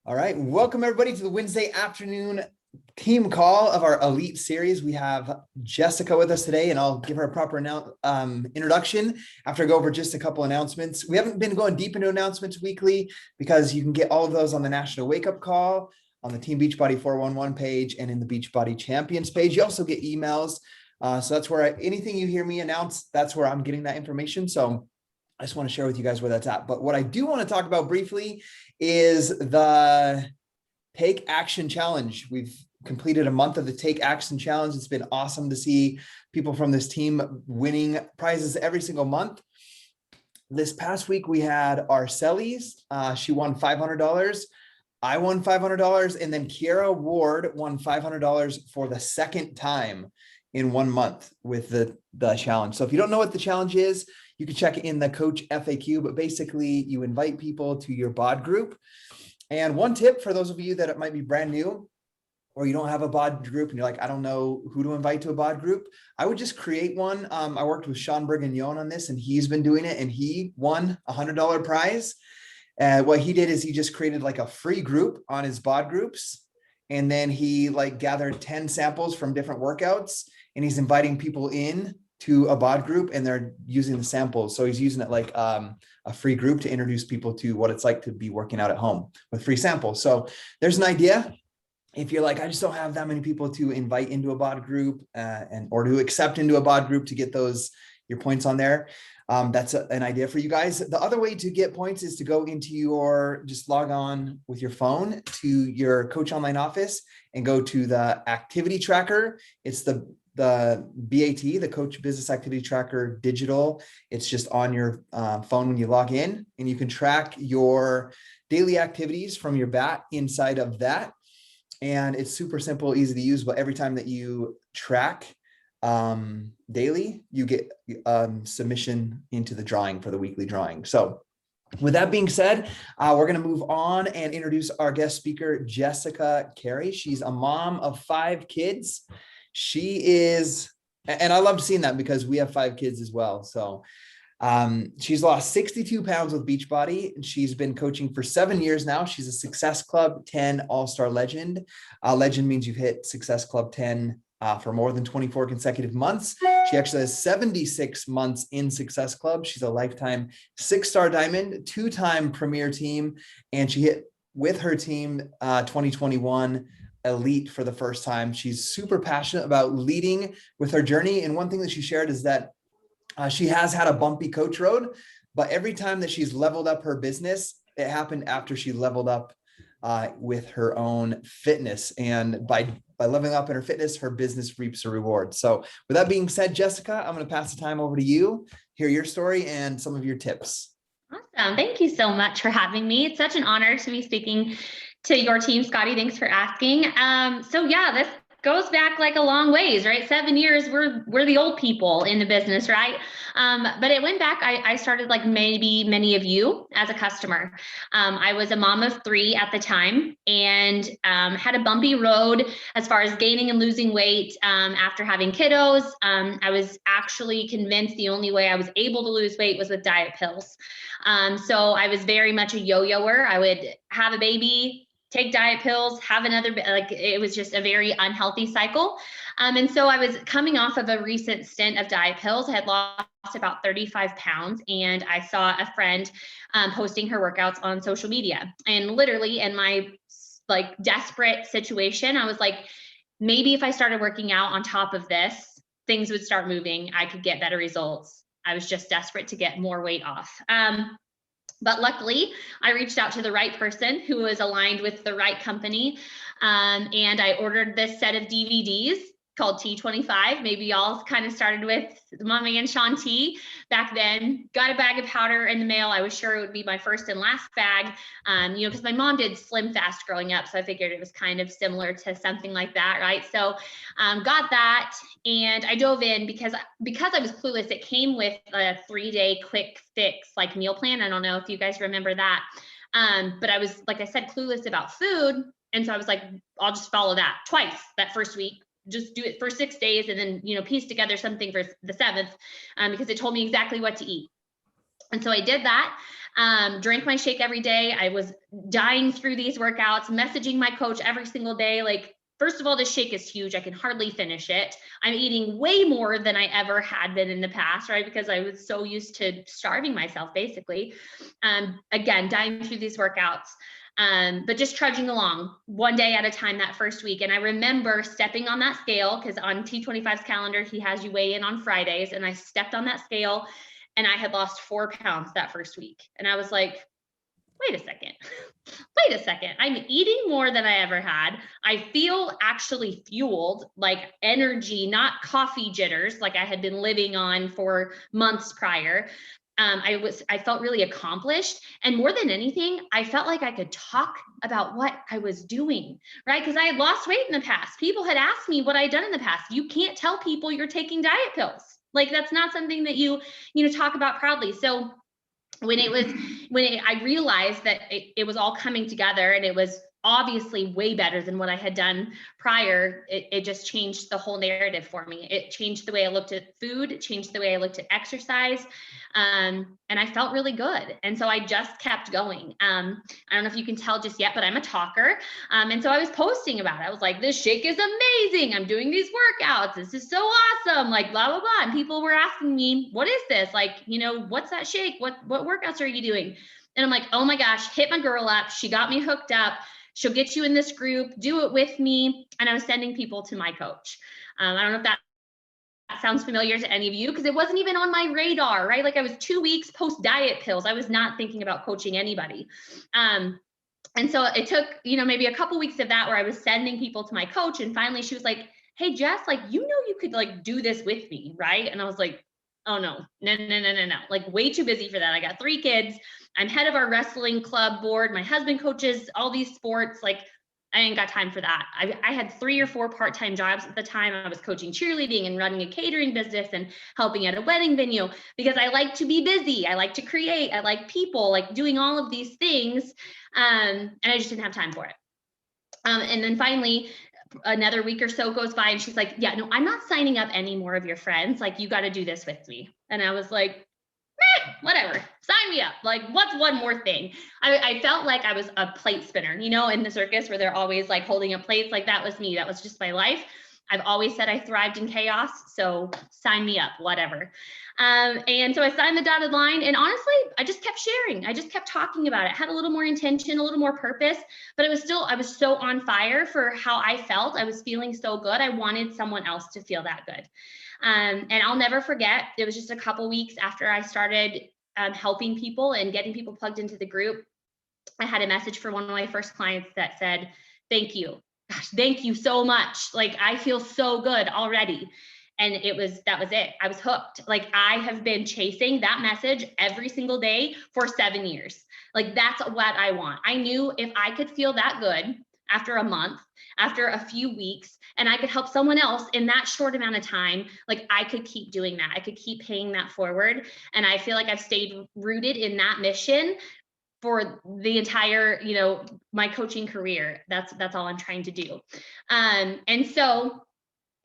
All right, welcome everybody to the Wednesday afternoon team call of our Elite series. We have Jessica with us today, and I'll give her a proper introduction after I go over just a couple announcements. We haven't been going deep into announcements weekly because you can get all of those on the National Wake Up Call, on the Team Beachbody 411 page, and in the Beachbody Champions page. You also get emails. So that's where anything you hear me announce, that's where I'm getting that information. So I just want to share with you guys where that's at. But what I do want to talk about briefly is the Take Action Challenge. We've completed a month of the Take Action Challenge. It's been awesome to see people from this team winning prizes every single month. This past week, we had Arcelis. She won $500. I won $500. And then Kiara Ward won $500 for the second time in 1 month with the challenge. So if you don't know what the challenge is, you can check it in the coach FAQ, but basically you invite people to your bod group. And one tip for those of you that it might be brand new, or you don't have a bod group and you're like, I don't know who to invite to a bod group, I would just create one. I worked with Sean Brigagnon on this, and he's been doing it, and he won a $100 prize. What he did is he just created like a free group on his bod groups. And then he gathered 10 samples from different workouts, and he's inviting people in to a bod group, and they're using the samples. So he's using it like a free group to introduce people to what it's like to be working out at home with free samples. So there's an idea. If you're like, I just don't have that many people to invite into a bod group or to accept into a bod group to get your points on there. That's an idea for you guys. The other way to get points is to go into just log on with your phone to your Coach Online office and go to the activity tracker. It's the BAT, the Coach Business Activity Tracker digital. It's just on your phone when you log in, and you can track your daily activities from your BAT inside of that. And it's super simple, easy to use, but every time that you track daily, you get submission into the drawing for the weekly drawing. So with that being said, we're going to move on and introduce our guest speaker, Jessica Carey. She's a mom of 5 kids. She is, and I love seeing that because we have 5 kids as well. So she's lost 62 pounds with Beachbody. She's been coaching for 7 years now. She's a Success Club 10 All-Star legend. Legend means you've hit Success Club 10 for more than 24 consecutive months. She actually has 76 months in Success Club. She's a lifetime 6-star diamond, 2-time premier team, and she hit with her team 2021 Elite for the first time. She's super passionate about leading with her journey. And one thing that she shared is that she has had a bumpy coach road, but every time that she's leveled up her business, it happened after she leveled up with her own fitness. And by leveling up in her fitness, her business reaps a reward. So with that being said, Jessica, I'm going to pass the time over to you, hear your story and some of your tips. Awesome. Thank you so much for having me. It's such an honor to be speaking to your team, Scotty. Thanks for asking. So yeah, this goes back like a long ways, right? 7 years, we're the old people in the business, right? But it went back. I started like maybe many of you as a customer. I was a mom of 3 at the time, and had a bumpy road as far as gaining and losing weight after having kiddos. I was actually convinced the only way I was able to lose weight was with diet pills. So I was very much a yo-yoer. I would have a baby, take diet pills, have another, it was just a very unhealthy cycle. And so I was coming off of a recent stint of diet pills. I had lost about 35 pounds, and I saw a friend posting her workouts on social media. And literally in my desperate situation, I was like, maybe if I started working out on top of this, things would start moving. I could get better results. I was just desperate to get more weight off. But luckily, I reached out to the right person who was aligned with the right company. And I ordered this set of DVDs called T25. Maybe y'all kind of started with Mommy and Sean T back then. Got a bag of powder in the mail. I was sure it would be my first and last bag, because my mom did Slim Fast growing up. So I figured it was kind of similar to something like that, right? So got that, and I dove in because I was clueless. It came with a 3-day quick fix meal plan. I don't know if you guys remember that. But I was, like I said, clueless about food. And so I was like, I'll just follow that twice that first week. Just do it for 6 days and then, piece together something for the 7th, because it told me exactly what to eat. And so I did that. Drank my shake every day. I was dying through these workouts, messaging my coach every single day. Like, first of all, this shake is huge. I can hardly finish it. I'm eating way more than I ever had been in the past, right? Because I was so used to starving myself, basically. Again, dying through these workouts. But just trudging along one day at a time that first week. And I remember stepping on that scale, because on T25's calendar, he has you weigh in on Fridays. And I stepped on that scale and I had lost 4 pounds that first week. And I was like, wait a second. Wait a second. I'm eating more than I ever had. I feel actually fueled, like energy, not coffee jitters, like I had been living on for months prior. I felt really accomplished. And more than anything, I felt like I could talk about what I was doing, right? Because I had lost weight in the past. People had asked me what I'd done in the past. You can't tell people you're taking diet pills. Like, that's not something that you talk about proudly. So I realized that it was all coming together, and it was obviously way better than what I had done prior, it just changed the whole narrative for me. It changed the way I looked at food, it changed the way I looked at exercise. And I felt really good. And so I just kept going. I don't know if you can tell just yet, but I'm a talker. And so I was posting about it. I was like, this shake is amazing. I'm doing these workouts. This is so awesome. Like, blah, blah, blah. And people were asking me, what is this? Like, what's that shake? What workouts are you doing? And I'm like, oh my gosh, hit my girl up. She got me hooked up. She'll get you in this group, do it with me. And I was sending people to my coach. I don't know if that sounds familiar to any of you, because it wasn't even on my radar, right? Like, I was 2 weeks post diet pills. I was not thinking about coaching anybody. And so it took, maybe a couple weeks of that where I was sending people to my coach. And finally she was like, hey, Jess, like, you could like do this with me, right? And I was like, oh no, like, way too busy for that. I got 3 kids. I'm head of our wrestling club board. My husband coaches all these sports. Like, I ain't got time for that. I had 3 or 4 part-time jobs at the time. I was coaching cheerleading and running a catering business and helping at a wedding venue, because I like to be busy. I like to create. I like people, like doing all of these things. And I just didn't have time for it. And then finally, another week or so goes by and she's like, yeah, no, I'm not signing up any more of your friends. Like, you got to do this with me. And I was like, whatever, sign me up. Like, what's one more thing? I felt like I was a plate spinner, in the circus where they're always like holding up plates. Like, that was me. That was just my life. I've always said I thrived in chaos. So sign me up, whatever. And so I signed the dotted line, and honestly, I just kept sharing. I just kept talking about it. Had a little more intention, a little more purpose, but I was so on fire for how I felt. I was feeling so good. I wanted someone else to feel that good. And I'll never forget, it was just a couple weeks after I started helping people and getting people plugged into the group. I had a message for one of my first clients that said, thank you. Gosh, thank you so much. Like, I feel so good already. And that was it. I was hooked. Like, I have been chasing that message every single day for 7 years. Like, that's what I want. I knew if I could feel that good after a month, after a few weeks, and I could help someone else in that short amount of time, like, I could keep doing that. I could keep paying that forward. And I feel like I've stayed rooted in that mission for the entire, my coaching career. That's all I'm trying to do. And so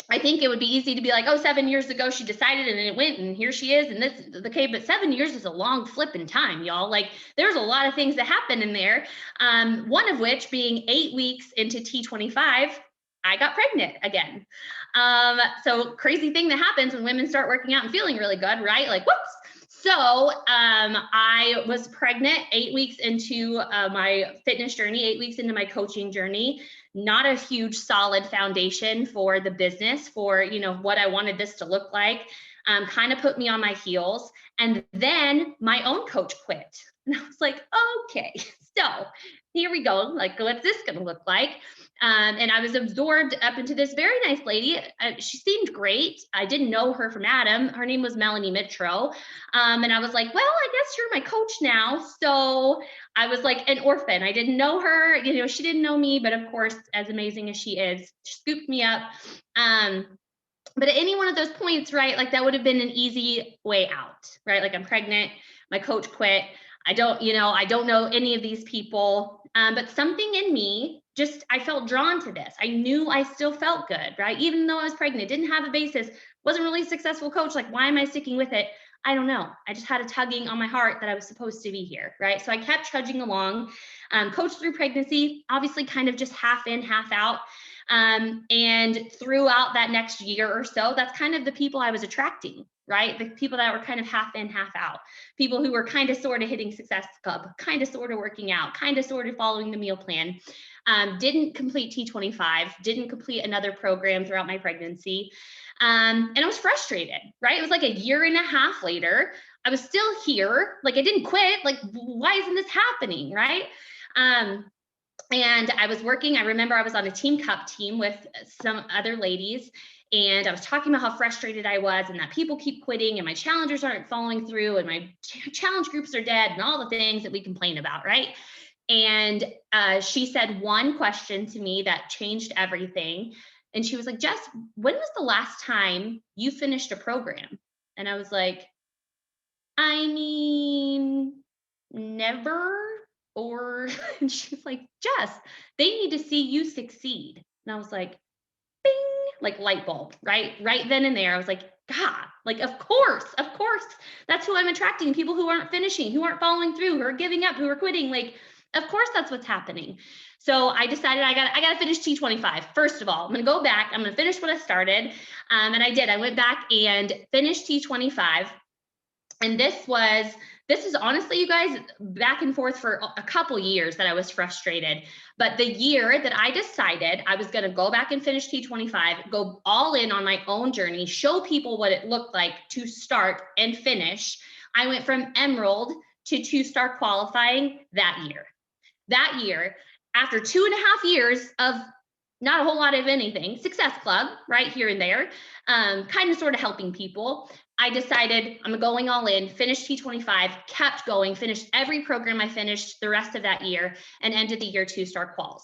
I think it would be easy to be like, oh, 7 years ago she decided and it went, and here she is. And this is okay. But 7 years is a long flipping time, y'all. Like, there's a lot of things that happen in there. One of which being 8 weeks into T25, I got pregnant again. So crazy thing that happens when women start working out and feeling really good, right? Like, whoops. So I was pregnant 8 weeks into my fitness journey, 8 weeks into my coaching journey. Not a huge solid foundation for the business, for what I wanted this to look like. Kind of put me on my heels. And then my own coach quit. And I was like, okay, so here we go. Like, what's this going to look like? And I was absorbed up into this very nice lady. She seemed great. I didn't know her from Adam. Her name was Melanie Mitro. And I was like, well, I guess you're my coach now. So I was like an orphan. I didn't know her. She didn't know me. But of course, as amazing as she is, she scooped me up. But at any one of those points, right, like, that would have been an easy way out, right? Like, I'm pregnant. My coach quit. I don't know any of these people. But something in me, I felt drawn to this. I knew I still felt good, right? Even though I was pregnant, didn't have a basis, wasn't really a successful coach. Like, why am I sticking with it? I don't know. I just had a tugging on my heart that I was supposed to be here, right? So I kept trudging along, coached through pregnancy, obviously kind of just half in, half out. And throughout that next year or so, that's kind of the people I was attracting, right? The people that were kind of half in, half out, people who were kind of sort of hitting Success Club, kind of sort of working out, kind of sort of following the meal plan. Didn't complete T25, didn't complete another program throughout my pregnancy. And I was frustrated, right? It was like a year and a half later. I was still here. Like I didn't quit. Like, why isn't this happening? Right. And I was working, I remember I was on a team cup team with some other ladies, and I was talking about how frustrated I was and that people keep quitting and my challengers aren't following through and my challenge groups are dead and all the things that we complain about, right? And she said one question to me that changed everything. And she was like, Jess, when was the last time you finished a program? And I was like, I mean, never. Or, and she was like, Jess, they need to see you succeed. And I was like, bing, like light bulb, right? Right then and there, I was like, God, like, of course, that's who I'm attracting. People who aren't finishing, who aren't following through, who are giving up, who are quitting. Like, of course, that's what's happening. So I decided I got to finish T25. First of all, I'm going to go back. I'm going to finish what I started. And I did. I went back and finished T25. And this is honestly, you guys, back and forth for a couple years that I was frustrated. But the year that I decided I was going to go back and finish T25, go all in on my own journey, show people what it looked like to start and finish, I went from Emerald to 2-star qualifying that year. That year, after 2.5 years of not a whole lot of anything, Success Club, right here and there, kind of sort of helping people, I decided I'm going all in, finished T25, kept going, finished every program I finished the rest of that year, and ended the year 2-star quals.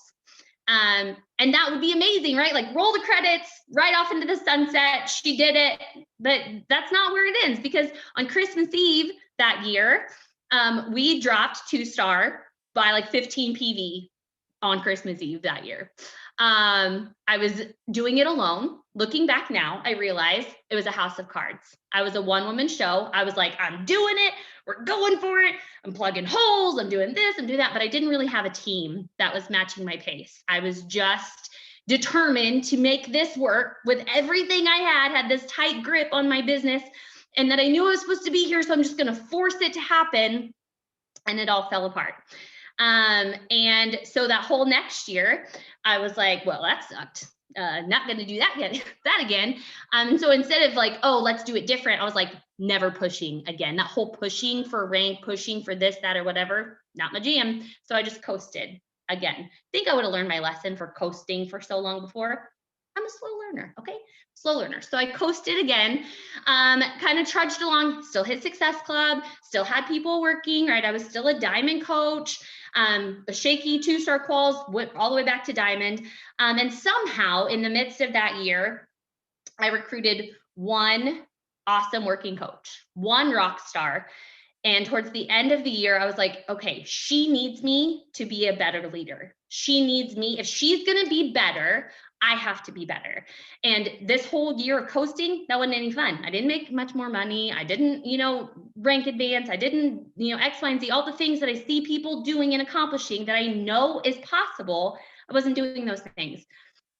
And that would be amazing, right? Like roll the credits right off into the sunset. She did it, but that's not where it ends, because on Christmas Eve that year, we dropped 2-star by like 15 PV on Christmas Eve that year. I was doing it alone. Looking back now, I realized it was a house of cards. I was a one-woman show. I was like, I'm doing it. We're going for it. I'm plugging holes. I'm doing this. I'm doing that. But I didn't really have a team that was matching my pace. I was just determined to make this work with everything I had this tight grip on my business, and that I knew I was supposed to be here. So I'm just going to force it to happen. And it all fell apart. And so that whole next year, I was like, well, that sucked. Not going to do that again. And so instead of like, oh, let's do it different, I was like, never pushing again. That whole pushing for rank, pushing for this, that, or whatever, not my jam. So I just coasted again. I think I would have learned my lesson for coasting for so long before. I'm a slow learner, okay? Slow learner. So I coasted again, kind of trudged along, still hit Success Club, still had people working, right? I was still a diamond coach, a shaky 2-star quals, went all the way back to diamond. And somehow in the midst of that year, I recruited one awesome working coach, one rock star. And towards the end of the year, I was like, okay, she needs me to be a better leader. She needs me. If she's going to be better, I have to be better. And this whole year of coasting, that wasn't any fun. I didn't make much more money. I didn't, rank advance. I didn't, X, Y, and Z, all the things that I see people doing and accomplishing that I know is possible. I wasn't doing those things.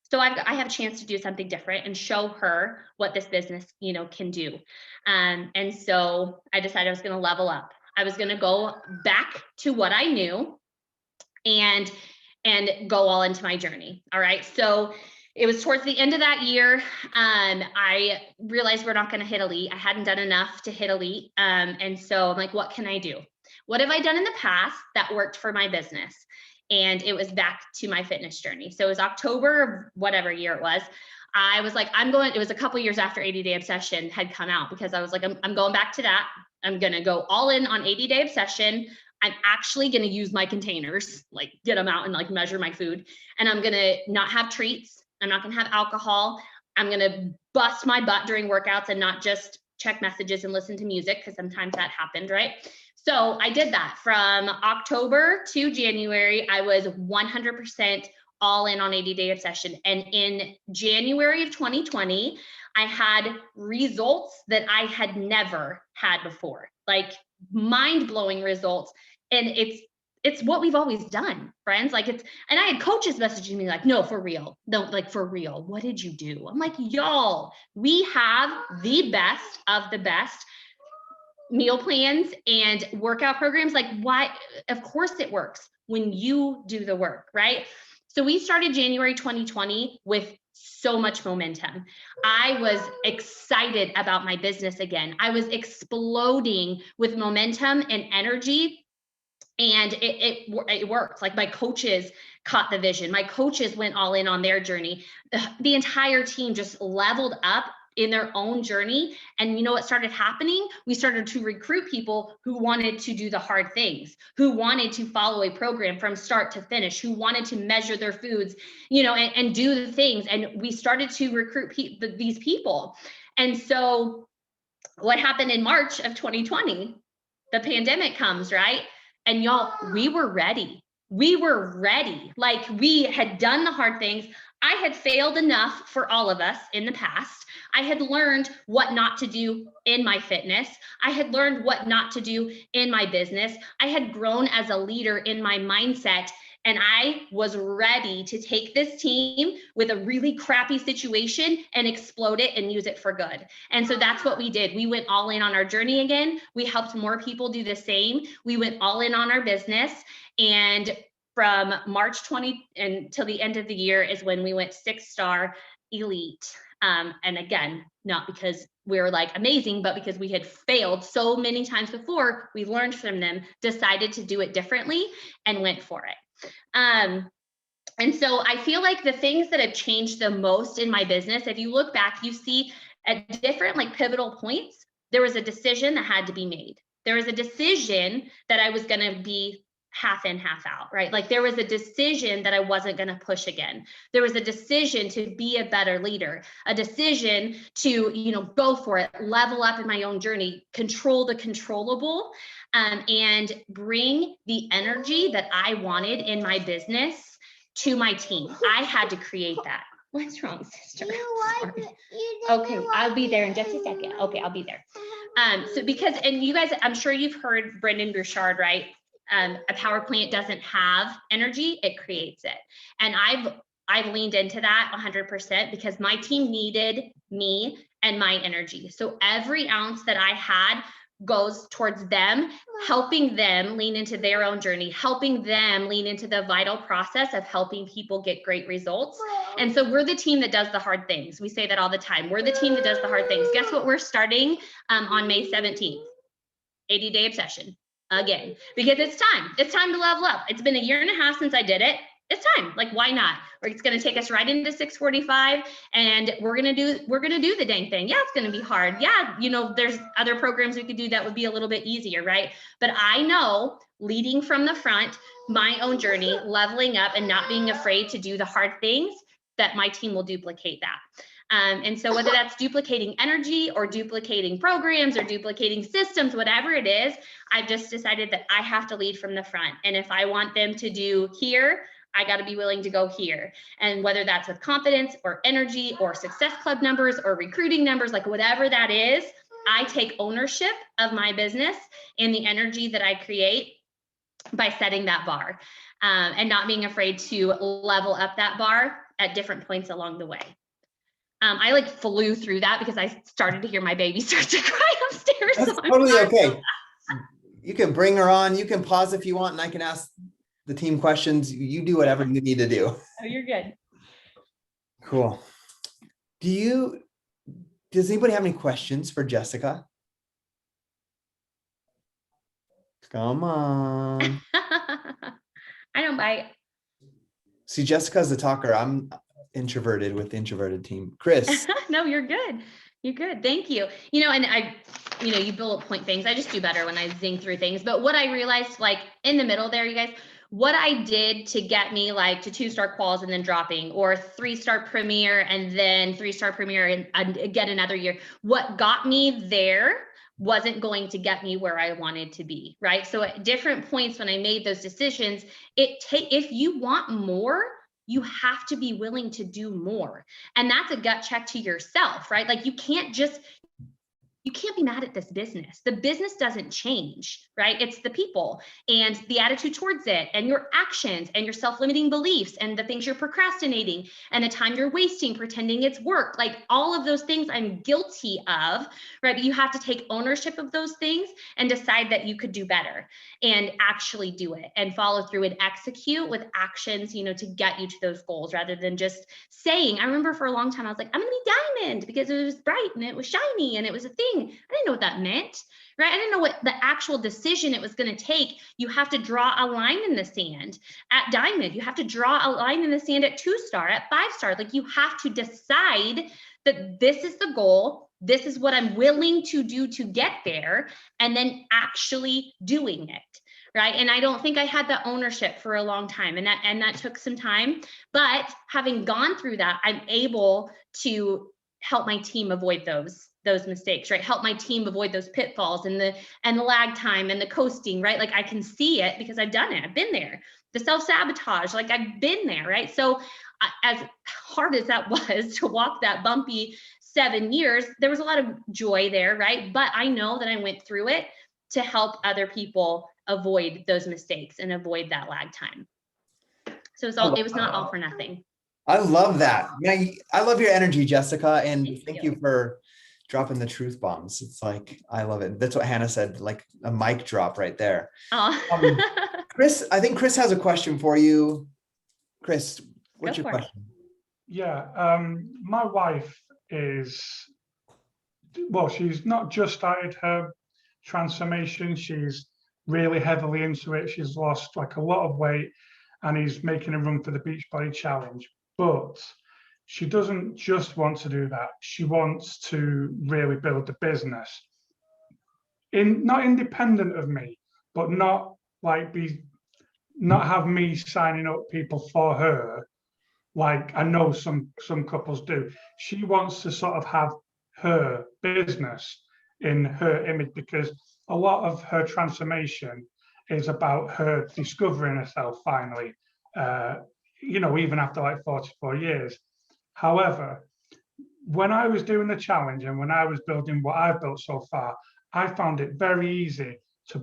So I have a chance to do something different and show her what this business, can do. And so I decided I was going to level up. I was going to go back to what I knew and go all into my journey. All right. So it was towards the end of that year. I realized we're not going to hit elite. I hadn't done enough to hit elite. And so I'm like, what can I do? What have I done in the past that worked for my business? And it was back to my fitness journey. So it was October of whatever year it was. I was like, it was a couple years after 80-Day Obsession had come out, because I was like, I'm going back to that. I'm going to go all in on 80-Day Obsession. I'm actually going to use my containers, like get them out and like measure my food. And I'm going to not have treats. I'm not going to have alcohol. I'm going to bust my butt during workouts and not just check messages and listen to music, because sometimes that happened, right? So I did that from October to January. I was 100% all in on 80-Day Obsession. And in January of 2020, I had results that I had never had before, like mind-blowing results. And it's what we've always done, friends. Like and I had coaches messaging me like, no, for real. No, like for real. What did you do? I'm like, y'all, we have the best of the best meal plans and workout programs. Like, why? Of course it works when you do the work, right? So we started January 2020 with so much momentum. I was excited about my business again. I was exploding with momentum and energy. And it worked. Like, my coaches caught the vision. My coaches went all in on their journey. The entire team just leveled up in their own journey. And you know what started happening? We started to recruit people who wanted to do the hard things, who wanted to follow a program from start to finish, who wanted to measure their foods, and do the things. And we started to recruit these people. And so what happened in March of 2020? The pandemic comes, right? And y'all, we were ready. We were ready. Like, we had done the hard things. I had failed enough for all of us in the past. I had learned what not to do in my fitness. I had learned what not to do in my business. I had grown as a leader in my mindset. And I was ready to take this team with a really crappy situation and explode it and use it for good. And so that's what we did. We went all in on our journey again. We helped more people do the same. We went all in on our business. And from March 20 until the end of the year is when we went 6-star elite. And again, not because we're like amazing, but because we had failed so many times before, we learned from them, decided to do it differently, and went for it. And so I feel like the things that have changed the most in my business, if you look back, you see at different like pivotal points, there was a decision that had to be made. There was a decision that I was going to be half in, half out, right? Like, there was a decision that I wasn't going to push again. There was a decision to be a better leader, a decision to, go for it, level up in my own journey, control the controllable, and bring the energy that I wanted in my business to my team. I had to create that. What's wrong, sister? Okay, I'll be there in just a second. Okay, I'll be there. So and you guys, I'm sure you've heard Brendan Burchard, right? A power plant doesn't have energy, it creates it. And I've leaned into that 100% because my team needed me and my energy. So every ounce that I had goes towards them, helping them lean into their own journey, helping them lean into the vital process of helping people get great results. And so we're the team that does the hard things. We say that all the time. We're the team that does the hard things. Guess what? We're starting on May 17th, 80-day obsession again, because it's time. It's time to level up. It's been a year and a half since I did it. It's time. Like, why not? It's going to take us right into 645, and we're going to do the dang thing. Yeah, it's going to be hard. Yeah, there's other programs we could do that would be a little bit easier, right? But I know, leading from the front, my own journey, leveling up and not being afraid to do the hard things, that my team will duplicate that. And so whether that's duplicating energy or duplicating programs or duplicating systems, whatever it is, I've just decided that I have to lead from the front. And if I want them to do here, I got to be willing to go here. And whether that's with confidence or energy or success club numbers or recruiting numbers, like whatever that is, I take ownership of my business and the energy that I create by setting that bar, and not being afraid to level up that bar at different points along the way. I flew through that because I started to hear my baby start to cry upstairs. That's so totally okay. You can bring her on. You can pause if you want, and I can ask the team questions. You do whatever you need to do. Oh, you're good. Cool. Does anybody have any questions for Jessica? Come on. I don't bite. See, Jessica's the talker. I'm introverted with the introverted team. Chris. No, you're good. You're good. Thank you. And you bullet point things. I just do better when I zing through things. But what I realized, in the middle there, you guys, what I did to get me to 2-star quals and then dropping, or 3-star premier and then 3-star premier and get another year, what got me there wasn't going to get me where I wanted to be, right? So at different points when I made those decisions, if you want more, you have to be willing to do more. And that's a gut check to yourself, right? Like you can't be mad at this business. The business doesn't change, right? It's the people and the attitude towards it and your actions and your self-limiting beliefs and the things you're procrastinating and the time you're wasting pretending it's work. Like all of those things I'm guilty of, right? But you have to take ownership of those things and decide that you could do better and actually do it and follow through and execute with actions, to get you to those goals rather than just saying. I remember for a long time, I was like, I'm going to be diamond because it was bright and it was shiny and it was a thing. I didn't know what that meant, right? I didn't know what the actual decision it was going to take. You have to draw a line in the sand at diamond. You have to draw a line in the sand at 2-star, at 5-star. Like you have to decide that this is the goal. This is what I'm willing to do to get there, and then actually doing it. Right. And I don't think I had the ownership for a long time. And that took some time. But having gone through that, I'm able to help my team avoid those mistakes, right? Help my team avoid those pitfalls and the lag time and the coasting, right? Like I can see it because I've done it. I've been there. The self-sabotage, like I've been there, right? So as hard as that was to walk that bumpy 7 years, there was a lot of joy there, right? But I know that I went through it to help other people avoid those mistakes and avoid that lag time. So it was not all for nothing. I love that. I love your energy, Jessica, and thank you for dropping the truth bombs. It's like, I love it. That's what Hannah said, like a mic drop right there. Oh. Chris, I think Chris has a question for you. Chris, what's your question? Yeah, my wife she's not just started her transformation. She's really heavily into it. She's lost like a lot of weight and is making a run for the Beachbody Challenge. But she doesn't just want to do that. She wants to really build the business. Not independent of me, but not have me signing up people for her, like I know some couples do. She wants to sort of have her business in her image because a lot of her transformation is about her discovering herself finally, even after like 44 years. However, when I was doing the challenge and when I was building what I've built so far, I found it very easy to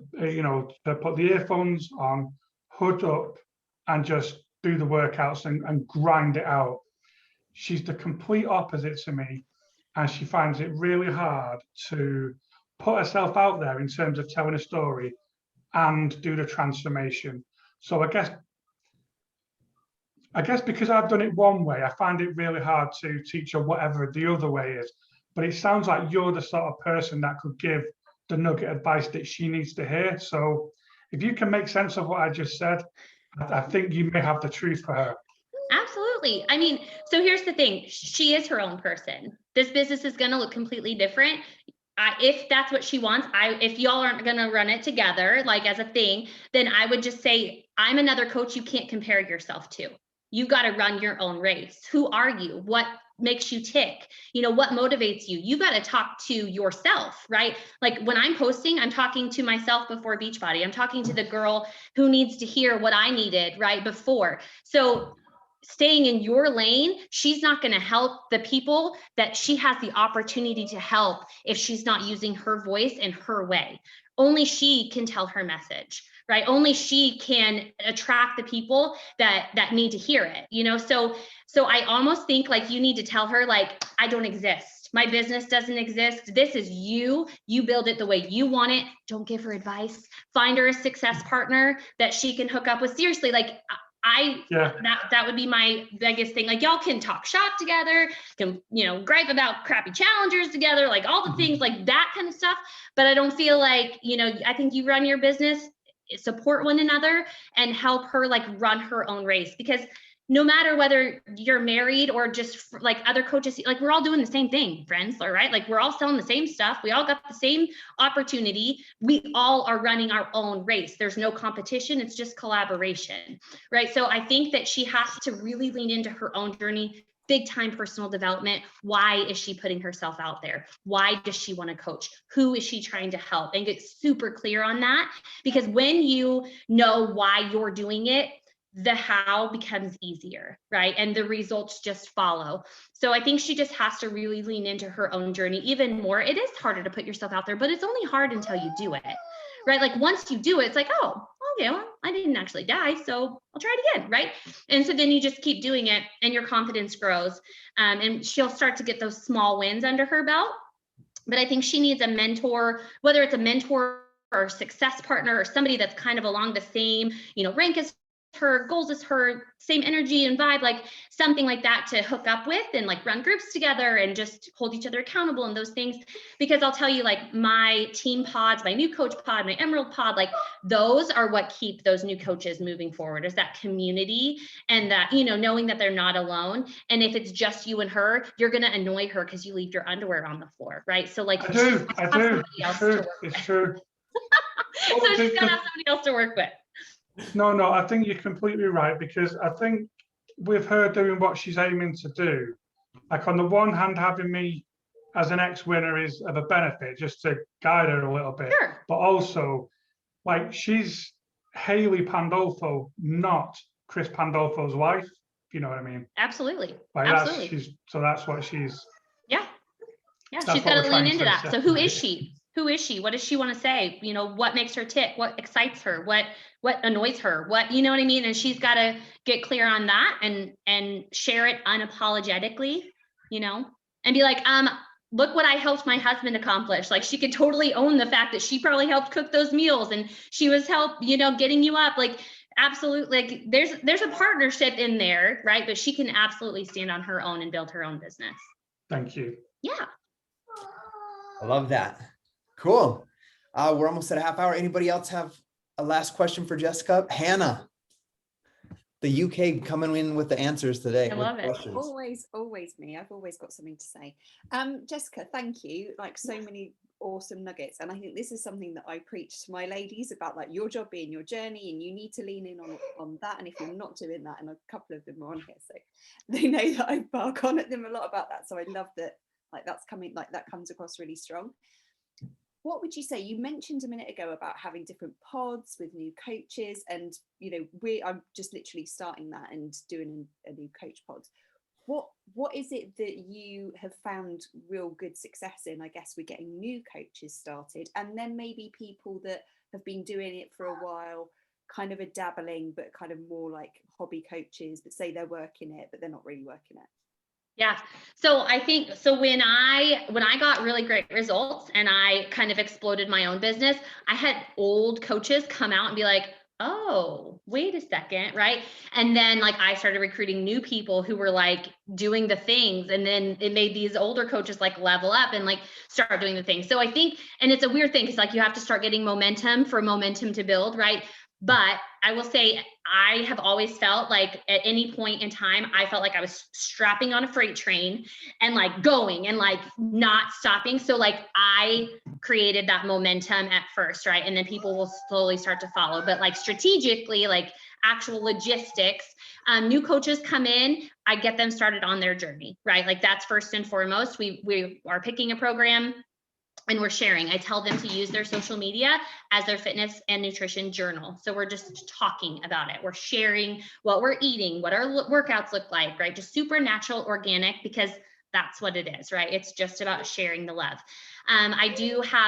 put the earphones on, hood up, and just do the workouts and grind it out. She's the complete opposite to me, and she finds it really hard to put herself out there in terms of telling a story and do the transformation. So I guess because I've done it one way, I find it really hard to teach her whatever the other way is. But it sounds like you're the sort of person that could give the nugget advice that she needs to hear. So if you can make sense of what I just said, I think you may have the truth for her. Absolutely. I mean, so here's the thing. She is her own person. This business is going to look completely different. If that's what she wants, if y'all aren't going to run it together, like as a thing, then I would just say, I'm another coach you can't compare yourself to. You got to run your own race. Who are you? What makes you tick? What motivates you? You got to talk to yourself, right? Like when I'm posting, I'm talking to myself before Beachbody. I'm talking to the girl who needs to hear what I needed right before. So staying in your lane, she's not going to help the people that she has the opportunity to help if she's not using her voice in her way. Only she can tell her message, right? Only she can attract the people that need to hear it, So I almost think like you need to tell her, like, I don't exist. My business doesn't exist. This is you. You build it the way you want it. Don't give her advice. Find her a success partner that she can hook up with. Seriously, like that would be my biggest thing. Like y'all can talk shop together, can, gripe about crappy challengers together, like all the things like that kind of stuff. But I don't feel like, I think you run your business, support one another and help her like run her own race, because no matter whether you're married or just like other coaches, like we're all doing the same thing, friends, all right? Like we're all selling the same stuff. We all got the same opportunity. We all are running our own race. There's no competition. It's just collaboration, right? So I think that she has to really lean into her own journey, big time personal development. Why is she putting herself out there? Why does she want to coach? Who is she trying to help? And get super clear on that, because when you know why you're doing it, the how becomes easier, right? And the results just follow. So I think she just has to really lean into her own journey even more. It is harder to put yourself out there, but it's only hard until you do it, right? Like once you do it, it's like, oh, okay, well, I didn't actually die, so I'll try it again, right? And so then you just keep doing it and your confidence grows, and she'll start to get those small wins under her belt. But I think she needs a mentor, whether it's a mentor or success partner or somebody that's kind of along the same, rank as her, goals as her, same energy and vibe, like something like that to hook up with and like run groups together and just hold each other accountable and those things. Because I'll tell you, like my team pods, my new coach pod, my Emerald pod, like those are what keep those new coaches moving forward, is that community and that, knowing that they're not alone. And if it's just you and her, you're going to annoy her because you leave your underwear on the floor, right? So like, I do. It's true. So she's got to have somebody else to work with. No, I think you're completely right, because I think with her doing what she's aiming to do, like on the one hand, having me as an ex-winner is of a benefit just to guide her a little bit. Sure. But also, like, she's Haley Pandolfo, not Chris Pandolfo's wife. You know what I mean? Absolutely. Like Absolutely. that's what she's. Yeah. That's She's got to lean into that. say. So who is she? Who is she? What does she want to say? What makes her tick? What excites her? What annoys her? What, you know what I mean? And she's got to get clear on that and share it unapologetically, and be like, look what I helped my husband accomplish. Like she could totally own the fact that she probably helped cook those meals and she was getting you up. Like, absolutely. Like there's a partnership in there, right? But she can absolutely stand on her own and build her own business. Thank you. Yeah. I love that. Cool. We're almost at a half hour. Anybody else have a last question for Jessica? Hannah, the UK coming in with the answers today. I love it. Questions. Always me. I've always got something to say. Jessica, thank you. Like so many awesome nuggets. And I think this is something that I preach to my ladies about, like your job being your journey, and you need to lean in on that. And if you're not doing that, and a couple of them are on here, so they know that I bark on at them a lot about that. So I love that, like that's coming, like that comes across really strong. What would you say? You mentioned a minute ago about having different pods with new coaches, and I'm just literally starting that and doing a new coach pod. What is it that you have found real good success in? I guess we're getting new coaches started, and then maybe people that have been doing it for a while, kind of a dabbling, but kind of more like hobby coaches that say they're working it, but they're not really working it. Yeah. So I think, when I got really great results and I kind of exploded my own business, I had old coaches come out and be like, oh, wait a second. Right. And then like, I started recruiting new people who were like doing the things. And then it made these older coaches like level up and like start doing the things. So I think, and it's a weird thing, because like you have to start getting momentum for momentum to build. Right. But I will say, I have always felt like at any point in time, I felt like I was strapping on a freight train and like going and like not stopping. So like I created that momentum at first, right? And then people will slowly start to follow. But like strategically, like actual logistics, new coaches come in, I get them started on their journey, right? Like that's first and foremost. We are picking a program and we're sharing. I tell them to use their social media as their fitness and nutrition journal. So we're just talking about it. We're sharing what we're eating, what our workouts look like, right? Just super natural, organic, because that's what it is, right? It's just about sharing the love. I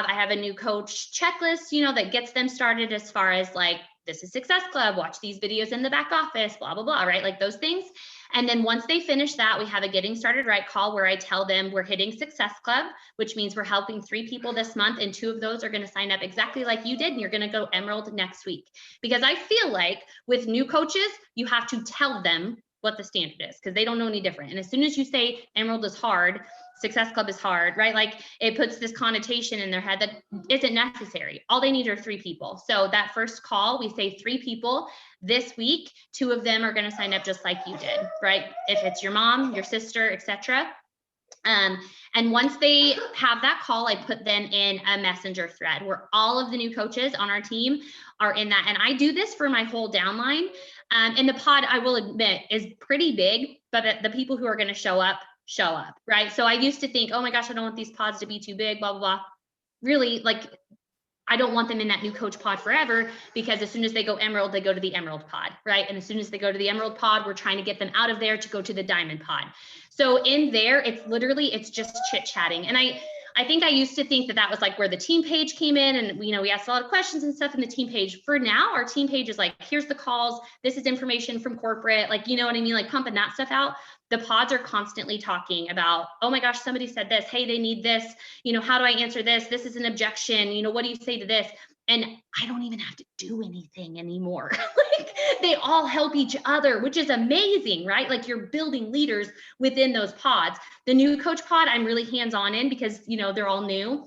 have a new coach checklist, that gets them started as far as like, this is Success Club, watch these videos in the back office, blah, blah, blah, right? Like those things. And then once they finish that, we have a getting started right call where I tell them we're hitting Success Club, which means we're helping 3 people this month. And 2 of those are going to sign up exactly like you did. And you're going to go Emerald next week. Because I feel like with new coaches, you have to tell them what the standard is, because they don't know any different. And as soon as you say Emerald is hard, Success Club is hard, right? Like it puts this connotation in their head that isn't necessary. All they need are 3 people. So that first call, we say 3 people this week, 2 of them are going to sign up just like you did, right? If it's your mom, your sister, etc. And once they have that call, I put them in a messenger thread where all of the new coaches on our team are in that. And I do this for my whole downline. And the pod, I will admit, is pretty big, but the people who are going to show up, right? So I used to think, oh my gosh, I don't want these pods to be too big, blah, blah, blah. Really, like I don't want them in that new coach pod forever, because as soon as they go Emerald, they go to the Emerald pod, right? And as soon as they go to the Emerald pod, we're trying to get them out of there to go to the Diamond pod. So in there, it's just chit chatting. And I think I used to think that was like where the team page came in, and we asked a lot of questions and stuff in the team page. For now, our team page is like, here's the calls, this is information from corporate, like, you know what I mean? Like pumping that stuff out. The pods are constantly talking about, oh my gosh, somebody said this, hey, they need this, how do I answer this? This is an objection, what do you say to this? And I don't even have to do anything anymore. Like they all help each other, which is amazing, right? Like you're building leaders within those pods. The new coach pod, I'm really hands-on in because, they're all new.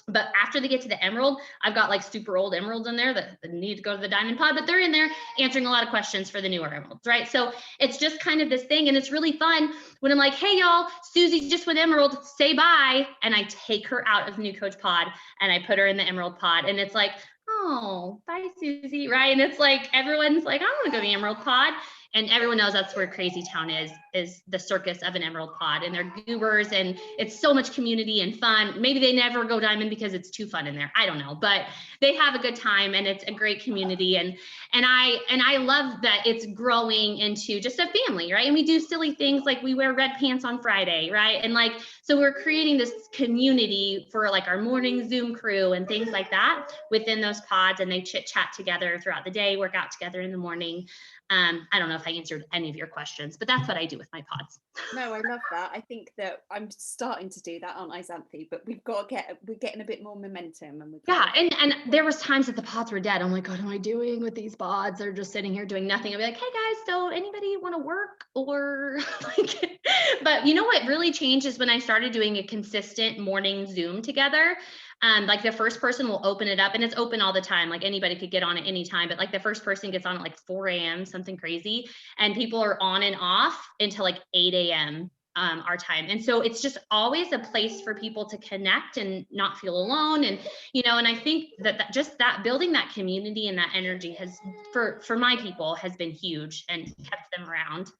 But after they get to the Emerald, I've got like super old Emeralds in there that need to go to the Diamond pod, but they're in there answering a lot of questions for the newer Emeralds, right? So it's just kind of this thing. And it's really fun when I'm like, hey, y'all, Susie just went Emerald, say bye. And I take her out of the new coach pod and I put her in the Emerald pod. And it's like, oh, bye, Susie, right? And it's like, everyone's like, I want to go to the Emerald pod. And everyone knows that's where Crazy Town is the circus of an Emerald pod, and they're goobers, and it's so much community and fun. Maybe they never go Diamond because it's too fun in there. I don't know, but they have a good time, and it's a great community. And I love that it's growing into just a family, right? And we do silly things like we wear red pants on Friday, right? And like, so we're creating this community for like our morning Zoom crew and things like that within those pods, and they chit chat together throughout the day, work out together in the morning. I don't know if I answered any of your questions, but that's what I do with my pods. No, I love that. I think that I'm starting to do that, aren't I, Xanthi? But we're getting a bit more momentum. And and there was times that the pods were dead. I'm like, what am I doing with these pods? They're just sitting here doing nothing. I'll be like, hey guys, so anybody want to work or like, but you know what really changed is when I started doing a consistent morning Zoom together. Like the first person will open it up, and it's open all the time. Like anybody could get on at any time, but like the first person gets on at like 4 a.m., something crazy. And people are on and off until like 8 a.m. Our time. And so it's just always a place for people to connect and not feel alone. And, and I think that just that building that community and that energy has, for my people, has been huge and kept them around.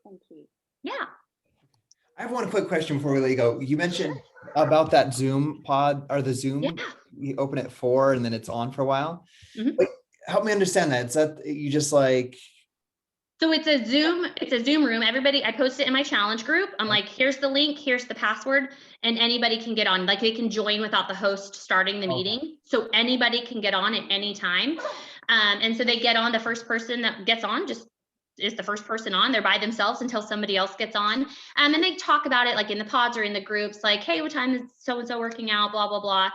Thank you. Yeah. I have one quick question before we let you go. You mentioned about that Zoom pod or the Zoom, you open at 4 and then it's on for a while. Mm-hmm. Like, help me understand that. Is that you just like, so it's a Zoom room. Everybody, I post it in my challenge group. I'm like, here's the link, here's the password, and anybody can get on. Like they can join without the host starting the meeting. So anybody can get on at any time. And so they get on, the first person that gets on just is the first person on. They're by themselves until somebody else gets on. And they talk about it like in the pods or in the groups, like, hey, what time is so-and-so working out, blah, blah, blah.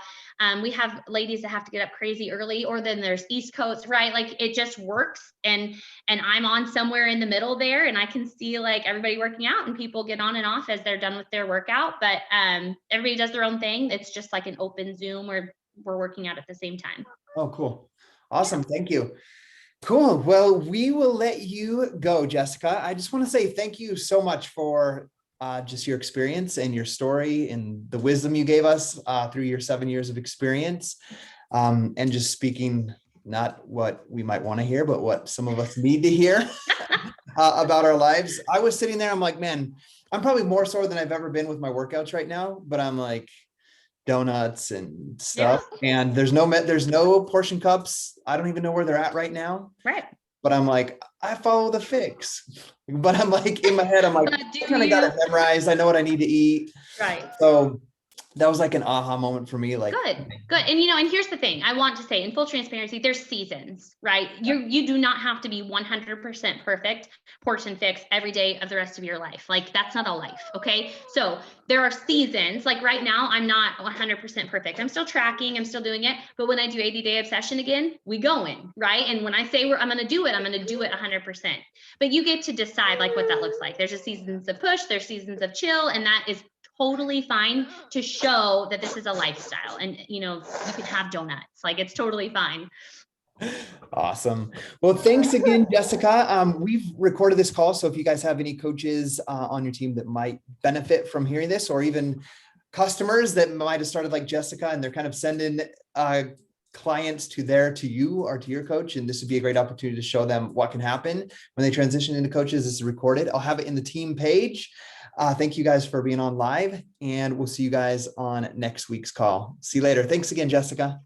We have ladies that have to get up crazy early, or then there's East Coast, right? Like it just works. And I'm on somewhere in the middle there, and I can see like everybody working out, and people get on and off as they're done with their workout. But everybody does their own thing. It's just like an open Zoom where we're working out at the same time. oh, cool. Awesome. Thank you. Cool. Well, we will let you go, Jessica. I just want to say thank you so much for just your experience and your story and the wisdom you gave us through your 7 years of experience, and just speaking not what we might want to hear, but what some of us need to hear about our lives. I was sitting there, I'm like, man, I'm probably more sore than I've ever been with my workouts right now, but I'm like, donuts and stuff, and there's no portion cups. I don't even know where they're at right now, right? But I'm like, I follow the fix, but I'm like in my head, I'm like, I kind of got it memorized. I know what I need to eat, right? So that was like an aha moment for me. Like, good. And and here's the thing I want to say in full transparency, there's seasons, right? You do not have to be 100% perfect, portion fix every day of the rest of your life. Like that's not a life. Okay. So there are seasons. Like right now, I'm not 100% perfect. I'm still tracking, I'm still doing it. But when I do 80-day obsession again, we going, right? And when I say I'm going to do it, I'm going to do it 100%. But you get to decide like what that looks like. There's seasons of push, there's seasons of chill, and that is totally fine to show that this is a lifestyle. And you can have donuts, like it's totally fine. Awesome. Well, thanks again, Jessica. We've recorded this call, so if you guys have any coaches on your team that might benefit from hearing this, or even customers that might have started like Jessica and they're kind of sending clients to you or to your coach, and this would be a great opportunity to show them what can happen when they transition into coaches. This is recorded. I'll have it in the team page. Thank you guys for being on live, and we'll see you guys on next week's call. See you later. Thanks again, Jessica.